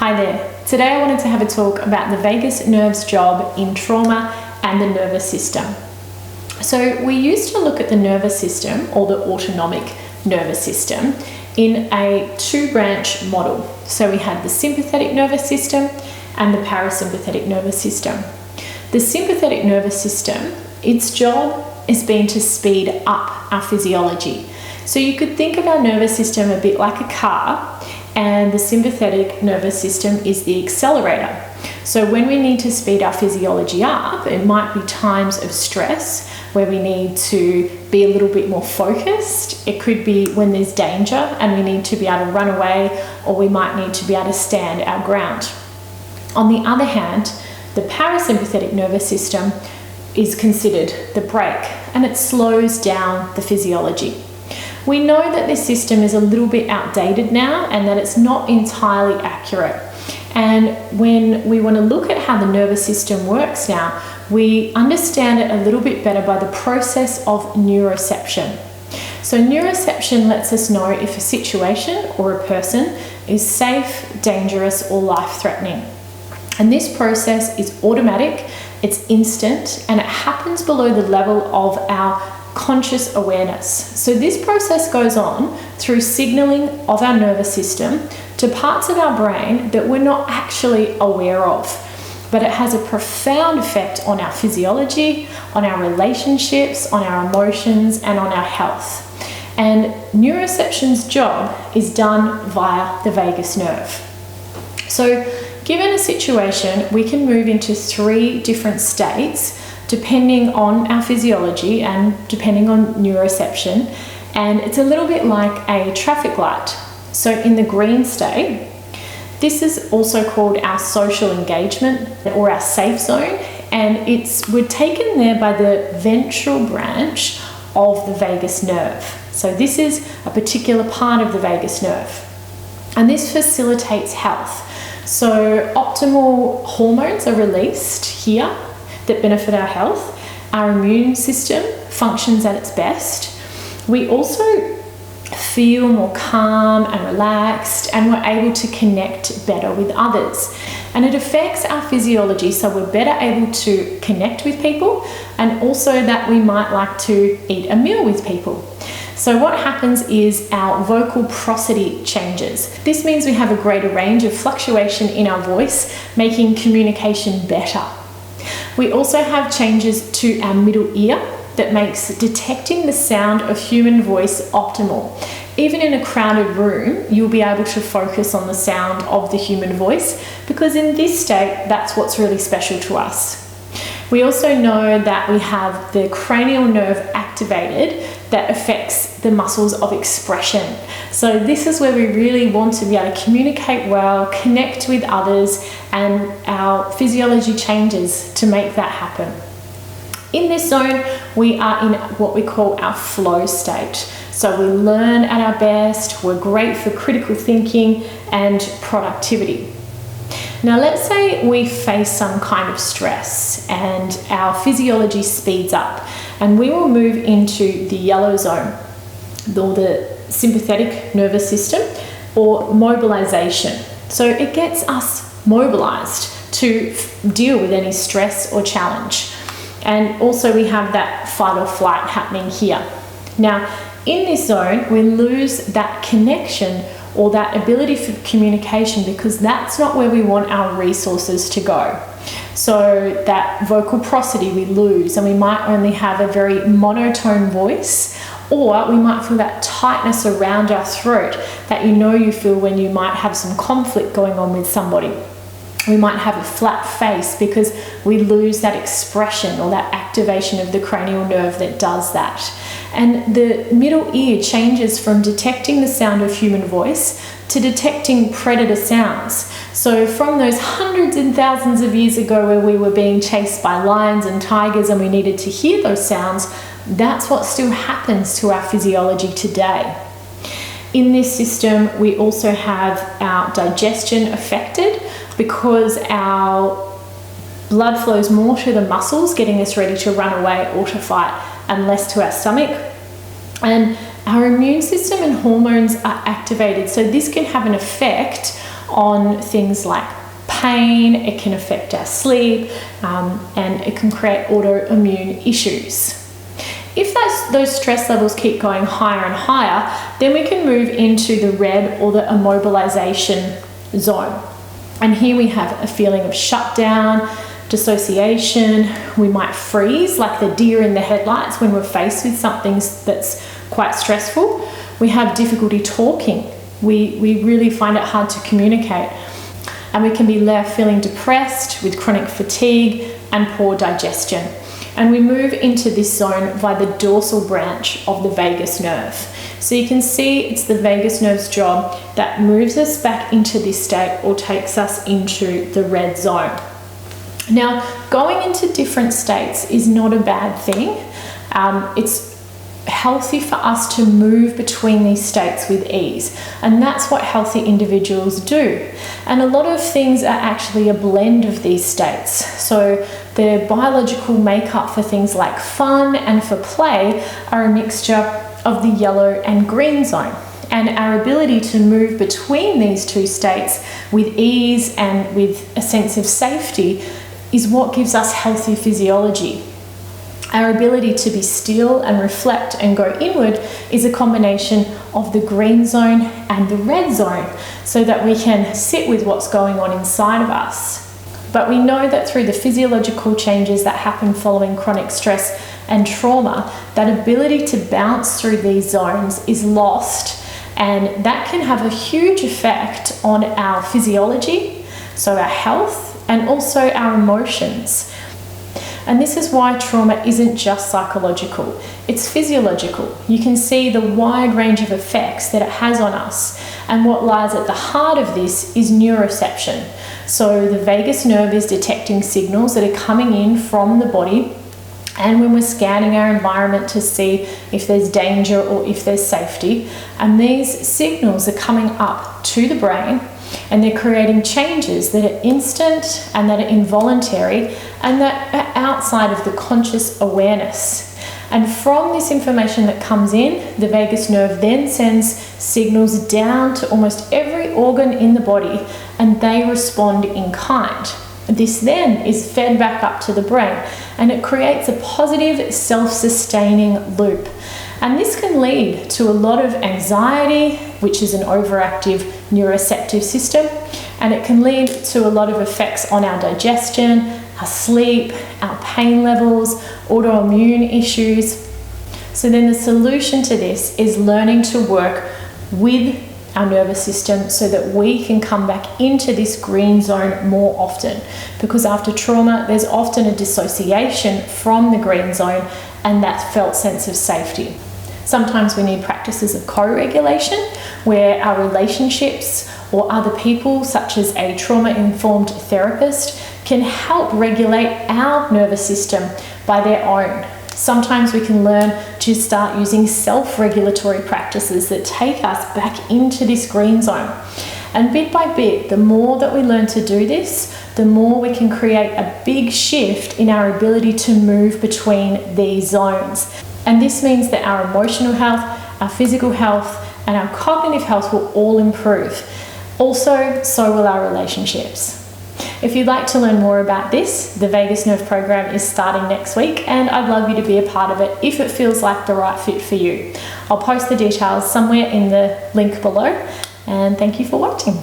Hi there. Today I wanted to have a talk about the vagus nerve's job in trauma and the nervous system. So we used to look at the nervous system, or the autonomic nervous system, in a two-branch model. So we had the sympathetic nervous system and the parasympathetic nervous system. The sympathetic nervous system, its job has been to speed up our physiology. So you could think of our nervous system a bit like a car, and the sympathetic nervous system is the accelerator. So when we need to speed our physiology up, it might be times of stress where we need to be a little bit more focused. It could be when there's danger and we need to be able to run away, or we might need to be able to stand our ground. On the other hand, the parasympathetic nervous system is considered the brake, and it slows down the physiology. We know that this system is a little bit outdated now and that it's not entirely accurate. And when we want to look at how the nervous system works now, we understand it a little bit better by the process of neuroception. So neuroception lets us know if a situation or a person is safe, dangerous, or life-threatening. And this process is automatic, it's instant, and it happens below the level of our conscious awareness. So this process goes on through signaling of our nervous system to parts of our brain that we're not actually aware of. But it has a profound effect on our physiology, on our relationships, on our emotions, and on our health. And neuroception's job is done via the vagus nerve. So given a situation, we can move into 3 different states depending on our physiology and depending on neuroception. And it's a little bit like a traffic light. So in the green state, this is also called our social engagement or our safe zone, and we're taken there by the ventral branch of the vagus nerve. So this is a particular part of the vagus nerve, and this facilitates health. So optimal hormones are released here that benefit our health. Our immune system functions at its best. We also feel more calm and relaxed, and we're able to connect better with others. And it affects our physiology, so we're better able to connect with people, and also that we might like to eat a meal with people. So what happens is our vocal prosody changes. This means we have a greater range of fluctuation in our voice, making communication better. We also have changes to our middle ear that makes detecting the sound of human voice optimal. Even in a crowded room, you'll be able to focus on the sound of the human voice, because in this state, that's what's really special to us. We also know that we have the cranial nerve activated that affects the muscles of expression. So this is where we really want to be able to communicate well, connect with others, and our physiology changes to make that happen. In this zone, we are in what we call our flow state. So we learn at our best, we're great for critical thinking and productivity. Now let's say we face some kind of stress and our physiology speeds up, and we will move into the yellow zone, or the sympathetic nervous system, or mobilization. So it gets us mobilized to deal with any stress or challenge. And also we have that fight or flight happening here. Now in this zone, we lose that connection or that ability for communication, because that's not where we want our resources to go. So that vocal prosody we lose, and we might only have a very monotone voice, or we might feel that tightness around our throat that you feel when you might have some conflict going on with somebody. We might have a flat face because we lose that expression or that activation of the cranial nerve that does that. And the middle ear changes from detecting the sound of human voice to detecting predator sounds. So from those hundreds and thousands of years ago where we were being chased by lions and tigers and we needed to hear those sounds, that's what still happens to our physiology today. In this system, we also have our digestion affected, because our blood flows more to the muscles, getting us ready to run away or to fight, and less to our stomach. And our immune system and hormones are activated, so this can have an effect on things like pain, it can affect our sleep, and it can create autoimmune issues. If those stress levels keep going higher and higher, then we can move into the red or the immobilization zone. And here we have a feeling of shutdown, dissociation. We might freeze like the deer in the headlights when we're faced with something that's quite stressful. We have difficulty talking. We really find it hard to communicate. And we can be left feeling depressed with chronic fatigue and poor digestion. And we move into this zone via the dorsal branch of the vagus nerve. So you can see it's the vagus nerve's job that moves us back into this state or takes us into the red zone. Now, going into different states is not a bad thing. It's healthy for us to move between these states with ease, and that's what healthy individuals do. And a lot of things are actually a blend of these states. So the biological makeup for things like fun and for play are a mixture of the yellow and green zone. And our ability to move between these two states with ease and with a sense of safety is what gives us healthy physiology. Our ability to be still and reflect and go inward is a combination of the green zone and the red zone, so that we can sit with what's going on inside of us. But we know that through the physiological changes that happen following chronic stress and trauma, that ability to bounce through these zones is lost, and that can have a huge effect on our physiology, so our health, and also our emotions. And this is why trauma isn't just psychological, it's physiological. You can see the wide range of effects that it has on us. And what lies at the heart of this is neuroception. So the vagus nerve is detecting signals that are coming in from the body. And when we're scanning our environment to see if there's danger or if there's safety, and these signals are coming up to the brain, and they're creating changes that are instant and that are involuntary and that are outside of the conscious awareness. And from this information that comes in, the vagus nerve then sends signals down to almost every organ in the body, and they respond in kind. This then is fed back up to the brain, and it creates a positive self-sustaining loop. And this can lead to a lot of anxiety, which is an overactive neuroceptive system, and it can lead to a lot of effects on our digestion, our sleep, our pain levels, autoimmune issues. So then the solution to this is learning to work with our nervous system so that we can come back into this green zone more often, because after trauma there's often a dissociation from the green zone and that felt sense of safety. Sometimes we need practices of co-regulation where our relationships or other people, such as a trauma-informed therapist, can help regulate our nervous system by their own. Sometimes we can learn to start using self-regulatory practices that take us back into this green zone. And bit by bit, the more that we learn to do this, the more we can create a big shift in our ability to move between these zones. And this means that our emotional health, our physical health, and our cognitive health will all improve. Also, so will our relationships. If you'd like to learn more about this, the Vagus Nerve program is starting next week, and I'd love you to be a part of it if it feels like the right fit for you. I'll post the details somewhere in the link below, and thank you for watching.